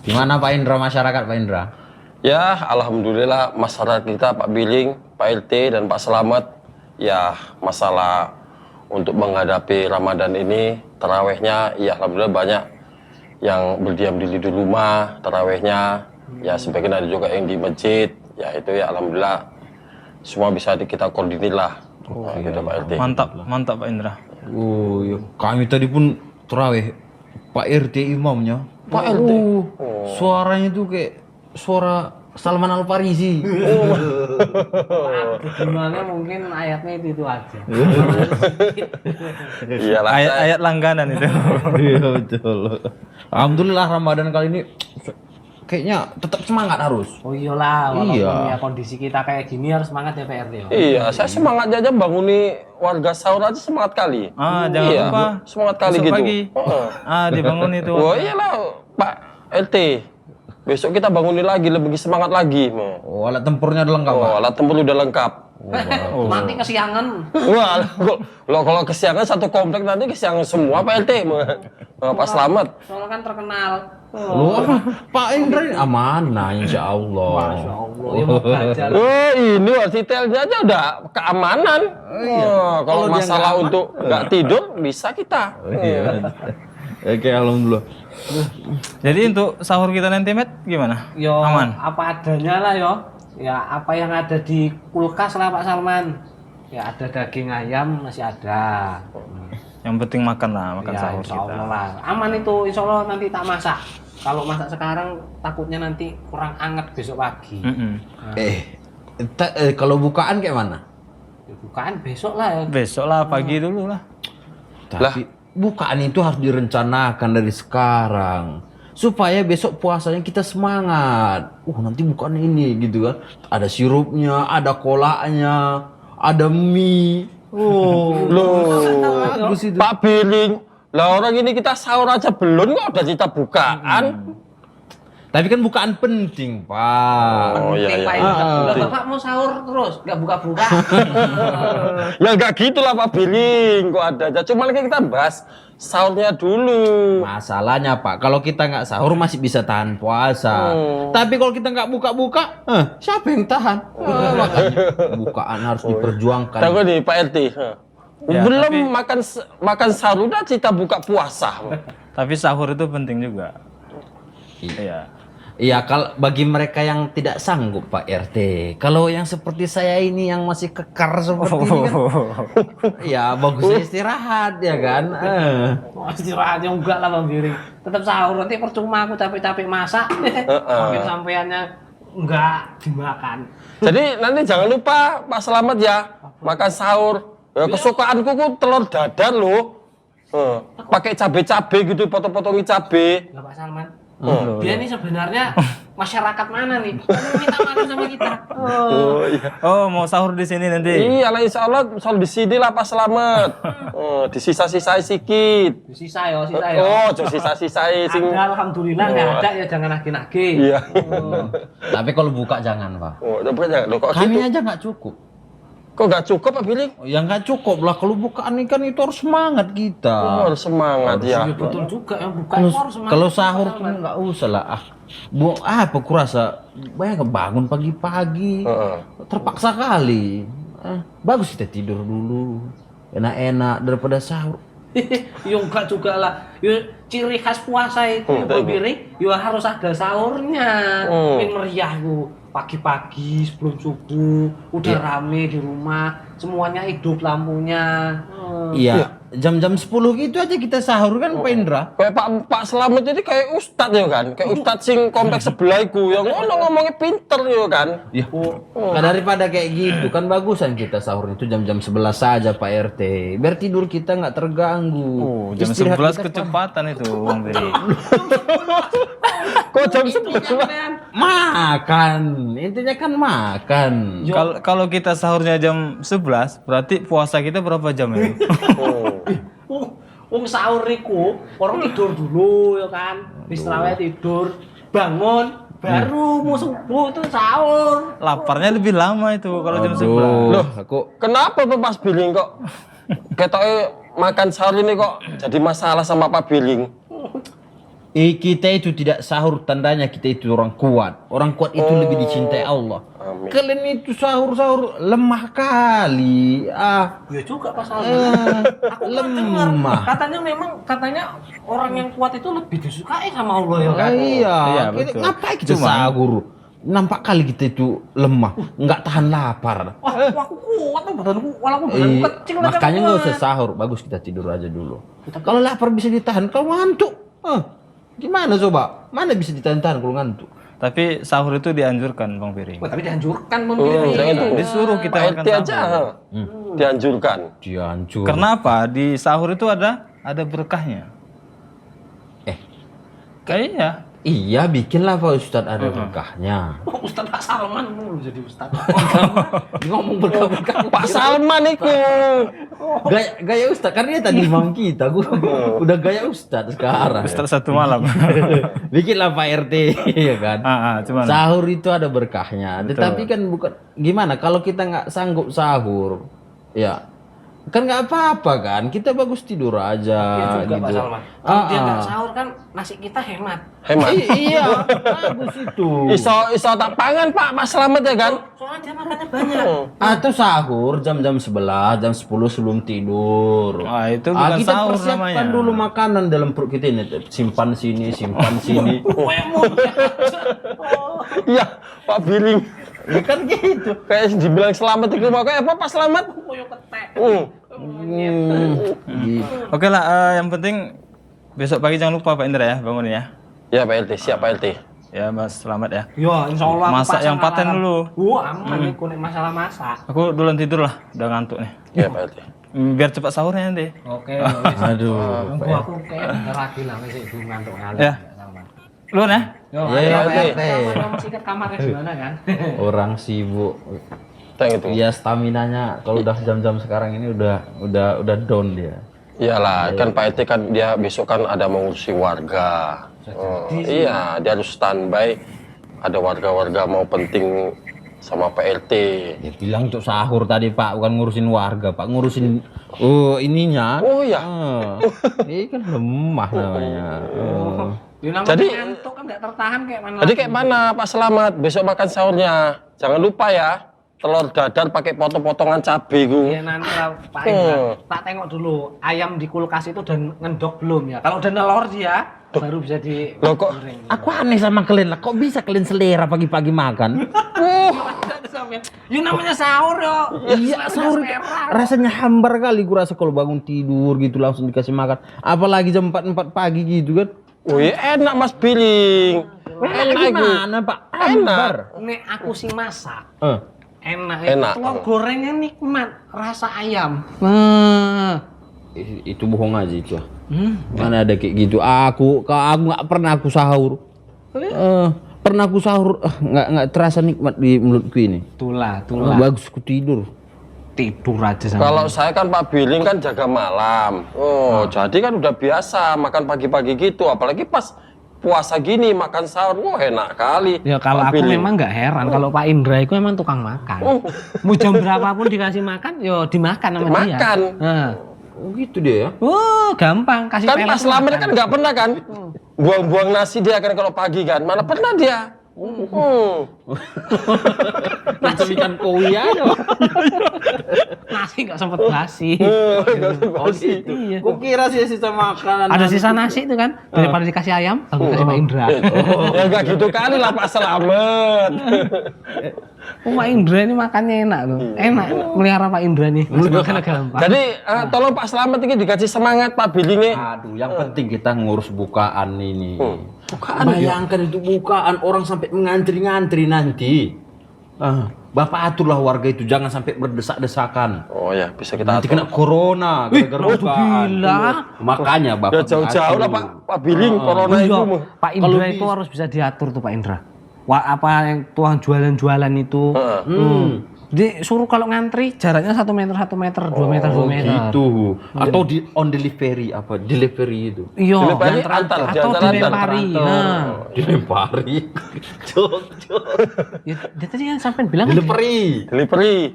Gimana Pak Indra, masyarakat Pak Indra? Ya, alhamdulillah masyarakat kita Pak Billing, Pak LT dan Pak Selamat, ya masalah untuk menghadapi Ramadan ini tarawehnya ya alhamdulillah banyak yang berdiam diri di rumah tarawehnya, ya sebagian ada juga yang di masjid, ya itu ya alhamdulillah semua bisa kita koordinir lah. Gitu Pak LT. Mantap Pak Indra. Oh, ya. Kami tadi pun tarawih Pak RT imamnya. Pak RT. Suaranya tuh kayak suara Salman Al Farisi. Gimana mungkin ayatnya itu aja. Iyalah. Ayat langganan itu. Iya betul. Alhamdulillah Ramadan kali ini kayaknya tetap semangat harus. Oh iyalah, walaupun Iya. ya kondisi kita kayak gini harus semangat ya PRT. Iya, saya semangat aja banguni warga sahur aja semangat kali. Jangan Iya, lupa. semangat kali Besok gitu. pagi. Dibangun itu. Oh iyalah Pak LT. Besok kita bangunin lagi, lebih semangat lagi. Oh, alat tempurnya udah lengkap, Pak. Oh, alat tempur udah lengkap. Nanti kesiangan. Wah, kalau kesiangan satu komplek nanti kesiangan semua Pak LT. Pak Selamat. Soalnya kan terkenal. Lu Pak Indra ini amanah insya Allah. Masya Allah, ya mau belajar. Oh ini hotelnya aja udah keamanan. Kalau Kalau dia masalah nggak aman, untuk nggak tidur bisa kita. Iya. Oke, alhamdulillah. Jadi untuk sahur kita nanti Met gimana? Yo, Aman. apa adanya lah yo. Ya apa yang ada di kulkas lah Pak Salman. Ya ada daging ayam masih ada. Yang penting makan lah, makan Ya, sahur insya kita. Allah lah. Aman itu, insya Allah nanti tak masak. Kalau masak sekarang takutnya nanti kurang anget besok pagi. Kalau bukaan kayak mana? Ya, bukaan besok lah ya. Besok lah pagi dulu lah. Tapi bukaan itu harus direncanakan dari sekarang supaya besok puasanya kita semangat. Nanti bukaan ini gitu kan. Ada sirupnya, ada kolaknya, ada mie. Bagus itu. Pak Billing, lah orang ini kita sahur aja belum kok udah kita bukaan. Tapi kan bukaan penting, Pak. Oh iya Pak, iya. Lah, Bapak mau sahur terus, nggak buka-buka. Ya nggak gitulah Pak Billing, kok ada aja. Cuman kan kita bahas sahurnya dulu. Masalahnya Pak, kalau kita nggak sahur masih bisa tahan puasa. Tapi kalau kita nggak buka-buka, siapa yang tahan? Makanya bukaan harus diperjuangkan. Tahu nih Pak RT. Ya, Belum tapi- makan sahur udah kita buka puasa. Tapi sahur itu penting juga. Iya. Iya, kalau bagi mereka yang tidak sanggup Pak RT, kalau yang seperti saya ini yang masih kekar seperti ini kan, ya bagusnya istirahat ya kan. Oh, istirahatnya enggak lah Bang Biring. Tetap sahur nanti percuma aku capek-capek masak. Mungkin sampeannya enggak dimakan. Jadi nanti jangan lupa Pak Selamat ya makan sahur. Ya, kesukaanku kok telur dadar loh. Pakai cabe-cabe gitu, potong-potongi cabe. Lah Pak Salman. Dia ini sebenarnya masyarakat mana nih? Minta makan sama kita. Oh, mau sahur di sini nanti. Iya lah insya Allah soal di sini lah Pak Selamat. Disisa-sisai sedikit. Sisa yo. Oh, jangan sisa-sisai sing. Ada, alhamdulillah nggak ada ya jangan nagih-nagih. Iya. Tapi kalau buka jangan Pak. Oh, bukannya loh kok Kami gitu? aja nggak cukup. Kok nggak cukup Pak Billing? Ya nggak cukup lah, kalau bukaan ini kan itu harus semangat kita. Oh, harus semangat ya. Iya betul juga yang buka Kalau ekor semangat. kalau sahur tuh nggak usah lah. Apa kurasa banyak bangun pagi-pagi. Terpaksa kali. Bagus kita tidur dulu. Enak-enak daripada sahur. Yo enggak juga lah. Yo ciri khas puasa itu Pak Biring, yo harus ada sahurnya. Pengen meriah yo. Pagi-pagi sebelum subuh udah rame di rumah, semuanya hidup lampunya. Iya, jam-jam 10 gitu aja kita sahur kan Pak Indra. Kayak Pak Slamet jadi kayak ustad ya kan, kayak ustad sing kompleks sebelah iku yang ngomongnya pinter ya kan. Ya, daripada kayak gitu kan bagusan kita sahur itu jam-jam 11 saja Pak RT. Biar tidur kita nggak terganggu. Oh, jam Istirahat 11 kita kecepatan itu Bang Biri. Kok jam 11? makan. Intinya kan makan. Kalau kita sahurnya jam 11, berarti puasa kita berapa jam ya? Wong sahur iku orang tidur dulu ya kan. Wis tarawih tidur, bangun baru mau subuh tuh sahur. Laparnya lebih lama itu kalau jam 11. Loh, aku Kenapa tuh Mas Billing kok ketoknya makan sahur ini kok jadi masalah sama Pak Billing? kita itu tidak sahur tandanya kita itu orang kuat. Orang kuat itu lebih dicintai Allah. Amin. Kalian itu sahur-sahur lemah kali. Ya juga pas sahur. Aku dengar Lemah. katanya orang yang kuat itu lebih disukai sama Allah ya kan. Iya, Iya, betul. ngapain kita sahur? Nampak kali kita itu lemah, nggak tahan lapar. Wah, aku kuat tuh badanku, walaupun badanku kecil tapi Makanya aku nggak kuat. usah sahur, bagus kita tidur aja dulu. Kalau lapar bisa ditahan, kalau ngantuk, gimana coba? Mana bisa ditahan-tahan kalau ngantuk? Tapi sahur itu dianjurkan Bang Biri. Wah, tapi dianjurkan membeli. Jangan tuh. Disuruh kita Pak makan RT aja sahur. dianjurkan. Dihancur. Kenapa? Di sahur itu ada berkahnya. Kayaknya. Iya, bikinlah Pak Ustadz ada berkahnya. Oh, Ustadz Pak Salman mau jadi Ustadz. Ngomong berkah-berkah. Pak Salman itu. Gaya Ustadz, karena dia tadi imam kita, gua udah gaya Ustadz sekarang. Ustaz satu malam. Bikinlah Pak RT, ya kan? Cuman Sahur itu ada berkahnya, tetapi kan bukan gimana kalau kita nggak sanggup sahur, ya kan nggak apa-apa kan, kita bagus tidur aja Iya juga Pak gitu. Salman. Kalau dia nggak sahur kan nasi kita hemat. Hemat. Iya, bagus itu. Iso tak pangan Pak Slamet ya kan? Soalnya dia makannya banyak. Atau sahur jam-jam 11, jam 10 sebelum tidur. Wah, itu bukan kita sahur persiapkan namanya. dulu makanan dalam perut kita ini, simpan sini, simpan sini. Iya, Pak Billing. Bukan gitu. Kayak dibilang selamat itu mau kayak apa Pak Slamet? Koyo ketek. Gitu. Oke lah, yang penting besok pagi jangan lupa Pak Indra ya bangun ya. Ya Pak LT, siap Pak LT. Ya Mas, selamat ya. Ya, insya Allah. aku Masak pasang yang paten alarm. dulu. Wah, aman nih kuning masalah masak. Aku duluan tidur lah, udah ngantuk nih. Ya Pak LT. Biar cepat sahurnya nanti. Oke, Aduh. Nunggu aku kayak lagi lah masih itu ngantuk ngalih. Ya. Duluan ya. Yo, Ya, ya, ayo, Pak ayo. RT. Kamu masih ke kamarnya di mana kan? Orang sibuk. Teng itu. Dia staminanya kalau udah jam-jam sekarang ini udah down dia. Iyalah, kan Pak LT kan dia besok kan ada mengurusi warga. Iya, dia harus standby. Ada warga-warga mau penting sama Pak LT. Dia bilang untuk sahur tadi Pak, bukan ngurusin warga Pak, ngurusin ininya. Oh iya. Ini kan lemah namanya. Ya, namanya Jadi- ngantuk kan nggak tertahan kayak mana? Jadi kayak mana Pak Selamat besok makan sahurnya? Jangan lupa ya, telur dadar pakai potong-potongan cabai ku. Iya nanti lah, Pak Indra, tak tengok dulu ayam di kulkas itu udah ngendok belum ya? Kalau udah nelor dia baru bisa di Loh kok Aku aneh sama kalian lah, kok bisa kalian selera pagi-pagi makan? Ya namanya sahur yo. Iya, sahur itu rasanya hambar kali gua rasa kalau bangun tidur gitu langsung dikasih makan. Apalagi jam 4 pagi gitu kan. Wih, enak Mas Billing. Enak itu. gimana Pak? Hambar. Nek aku sing masak. Eh. Enak, Enak. telur gorengnya nikmat, rasa ayam. Itu bohong aja itu. Mana ada kayak gitu. Aku nggak pernah aku sahur. Pernah aku sahur nggak terasa nikmat di mulutku ini. Tulah, Bagus aku tidur. tidur aja sama. Kalau saya kan Pak Billing kan jaga malam. Jadi kan udah biasa makan pagi-pagi gitu. Apalagi pas puasa gini makan sahur, wah enak kali. Ya kalau Pak aku Billing. memang nggak heran kalau Pak Indra itu emang tukang makan. Mau jam berapapun dikasih makan, yo dimakan sama dia. Makan. Nah. Oh gitu dia ya. Gampang kasih Kan pelet Pak tuh Slamet makan. kan nggak pernah kan buang-buang nasi dia kan kalau pagi kan. Mana pernah dia Macam ikan koi aja. Nasi nggak sempet basi. Oh gitu. Iya. Kok kira sisa makanan? Ada sisa nasi itu kan, daripada dikasih ayam, aku kasih Pak Indra. Ya enggak gitu kali lah Pak Slamet. Oh, Pak Indra ini makannya enak loh. Enak melihara Pak Indra nih. Makannya gampang. Jadi tolong Pak Slamet ini dikasih semangat Pak Bilingnya. Aduh, yang penting kita ngurus bukaan ini. Bayangkan itu bukaan orang sampai mengantri-ngantri nanti. Bapak aturlah warga itu jangan sampai berdesak-desakan. Oh ya, bisa kita Nanti atur. kena corona gara-gara bukaan. gila. Makanya Ya Bapak jauh-jauh lah Pak Biling corona Iya, itu mah. Pak Indra itu harus bisa diatur tuh Pak Indra. Wah, apa yang tuang jualan-jualan itu. Jadi suruh kalau ngantri jaraknya 1 meter, 1 meter, 2 meter, 2 meter. gitu. Atau di on delivery apa? Delivery itu. Iya, Delivery yang antar, atau diantar-antar. dilempari. Nah, Dilempari. Cok. ya, dia tadi kan sampai bilang kan Delivery. Delivery.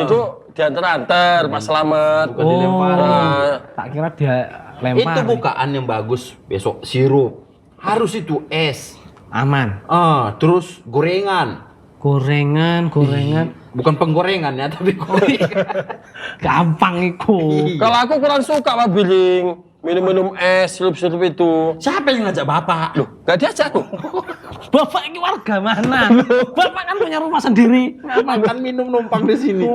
Itu diantar-antar Pak Slamet. Bukan dilempari. tak kira dia lempar. Itu bukaan yang bagus besok sirup. Harus itu es. Aman. Terus gorengan. Gorengan. Bukan penggorengan ya, tapi gorengan. Gampang iku. Kalau aku kurang suka Pak Biling minum-minum es, sirup-sirup itu. Siapa yang ngajak Bapak? Loh, gak diajak aku. Bapak ini warga mana? Bapak kan punya rumah sendiri. Makan minum numpang di sini.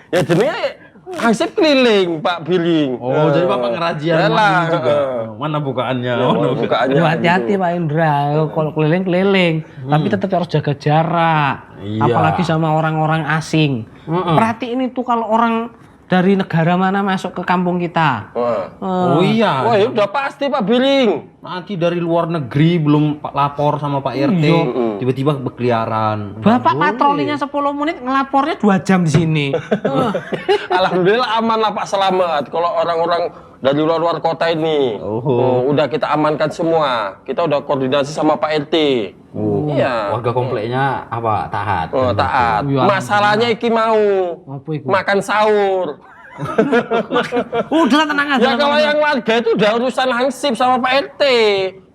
Ya jenenge hansip keliling Pak Biling. Oh, jadi Bapak ngerajian Yalah, ini juga. Mana bukaannya? Oh, bukaannya. Aduh, hati-hati Pak Indra, kalau keliling-keliling, tapi tetap harus jaga jarak. Iya. Apalagi sama orang-orang asing. Perhatiin itu kalau orang dari negara mana masuk ke kampung kita. Oh iya. Wah, ya udah pasti Pak Biling. Nanti dari luar negeri belum lapor sama Pak RT, tiba-tiba berkeliaran. Bapak patrolinya 10 menit, ngelapornya 2 jam di sini. Alhamdulillah aman lah Pak Slamet. Kalau orang-orang dari luar kota ini, udah kita amankan semua. Kita udah koordinasi sama Pak RT. Iya. Warga kompleknya apa? Taat. Oh, taat. Iya. Masalahnya iki mau Apa itu? makan sahur. Udah tenang aja. Ya kalau yang warga itu udah urusan hansip sama Pak RT.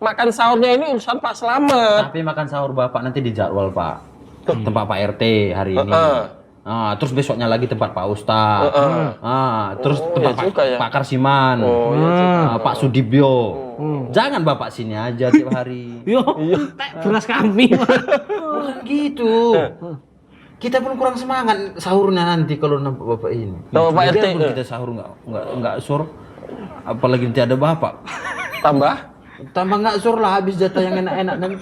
Makan sahurnya ini urusan Pak Slamet. Tapi makan sahur Bapak nanti dijadwal Pak. Tempat Pak RT hari ini. Terus besoknya lagi tempat Pak Ustaz. Terus tempat iya juga ya. Pak Karsiman. Pak Sudibyo. Jangan Bapak sini aja tiap hari. Yo, beras kami. Bukan gitu. Kita pun kurang semangat sahurnya nanti kalau nampak Bapak ini. Sama Pak RT. Biarpun kita sahur nggak sur, apalagi nanti ada Bapak. Tambah nggak sur lah habis jatah yang enak-enak nanti.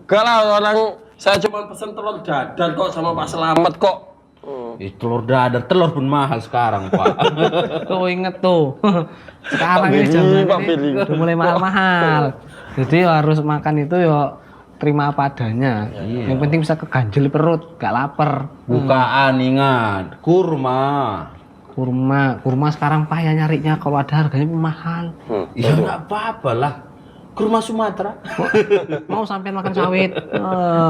kalau orang saya cuma pesen telur dadar kok sama Pak Slamet kok. Telur dadar, telur pun mahal sekarang Pak. Kau inget tuh. Sekarang Pak ini Billy, zaman Pak ini Billy. udah mulai mahal-mahal. Jadi harus makan itu yo terima apa adanya. Yang penting bisa keganjel perut, gak lapar. Bukaan ingat, kurma. Kurma sekarang payah nyarinya kalau ada harganya mahal. Ya nggak apa-apa lah. Kurma Sumatera. Mau sampai makan sawit.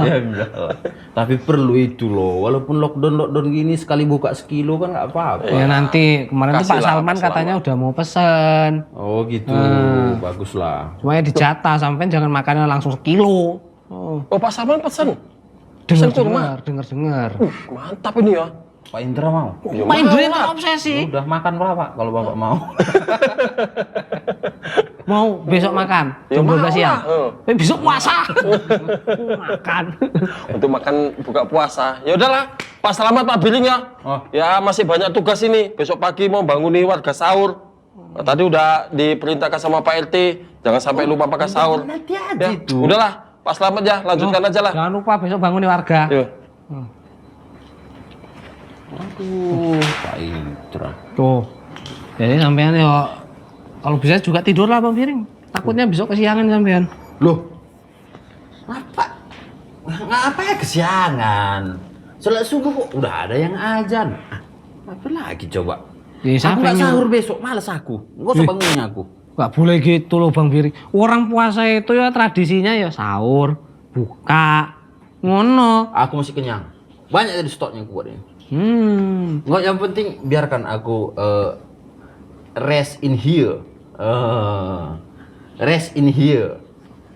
Ya enggak lah. Tapi perlu itu loh. Walaupun lockdown gini sekali buka sekilo kan nggak apa-apa. Ya nanti kemarin tuh Pak Kasih lah, Salman Pak katanya udah mau pesen. Oh gitu. Bagus lah. Cuma ya dijatah sampai jangan makannya langsung sekilo. Oh Pak Salman pesen. Dengar. Mantap ini ya. Pak Indra mau? Pak Indra itu obsesi. Udah makan Bapak kalau Bapak mau. Mau besok makan Ya jam mau 12 siang. lah. Besok puasa. Makan. Untuk makan buka puasa. Ya udahlah, Pak Slamet Pak Biling ya. Ya masih banyak tugas ini. Besok pagi mau banguni warga sahur. Nah, tadi udah diperintahkan sama Pak RT, jangan sampai lupa pakai sahur. Nanti aja Ya, itu. udahlah, Pak Slamet ya, lanjutkan aja lah. Jangan lupa besok bangun nih warga. Yuk. Aduh, Pak Indra. Tuh. Jadi sampean yo kalau bisa juga tidur lah Bang Piring. Takutnya besok kesiangan sampean. Loh, apa ya kesiangan? Sholat subuh kok udah ada yang azan. Apa lagi coba? Ya, Aku nggak sampai sahur besok, malas aku. Nggak usah bangunin aku. Gak boleh gitu loh Bang Piring. Orang puasa itu ya tradisinya ya sahur, buka, ngono. Aku masih kenyang. Banyak dari stoknya aku buat ini. Nggak, yang penting biarkan aku rest in here. Rest in here.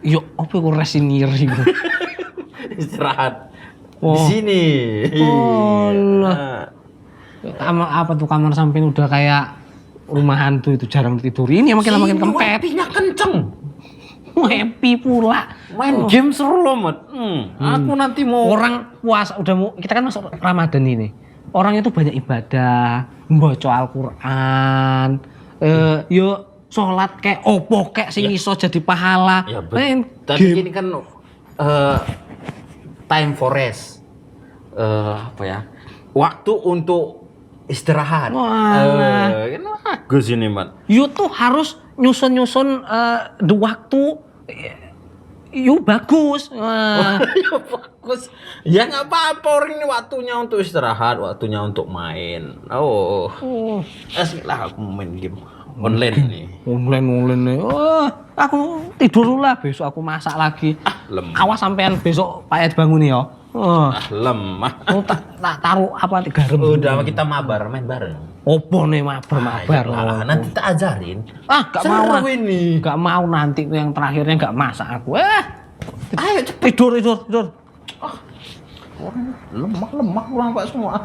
Yo, apa kok resiniri ku? Istirahat. Oh. Di sini. Oh, Nah. Kamar apa tuh kamar samping udah kayak rumah hantu itu jarang tidur. Ini makin lama makin kempet. Wifi-nya kenceng. Happy pula. Main game seru loh, Mat. Aku nanti mau Orang puasa udah mau kita kan masuk Ramadan ini. Orang itu banyak ibadah, membaca Al-Qur'an, yo sholat kayak opo kayak sing iso jadi pahala. Ya Main Tapi game. ini kan time for rest. Apa ya? Waktu untuk istirahat. Wah. Kan bagus ini, Mat. You tuh harus nyusun the waktu you bagus. Wah. Ya bagus. Ya nggak apa-apa, orang ini waktunya untuk istirahat, waktunya untuk main. Oh. Asik lah aku main game online ini. Online nih. Oh, aku tidur dulu lah, besok aku masak lagi. Lemah. Awas sampean besok payet bangun ya. Oh. Lemah. Oh, tak taruh apa garam. Udah kita mabar main bareng. Opo nih mabar. Ayolah, nanti tak ajarin. Gak mau. Seru ini. Gak mau nanti yang terakhirnya gak masak aku. Ayo cepet. Tidur. Orang lemah lampak semua.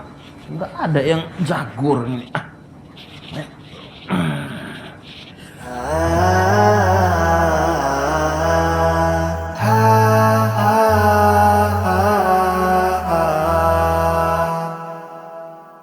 Enggak ada yang jagur ini.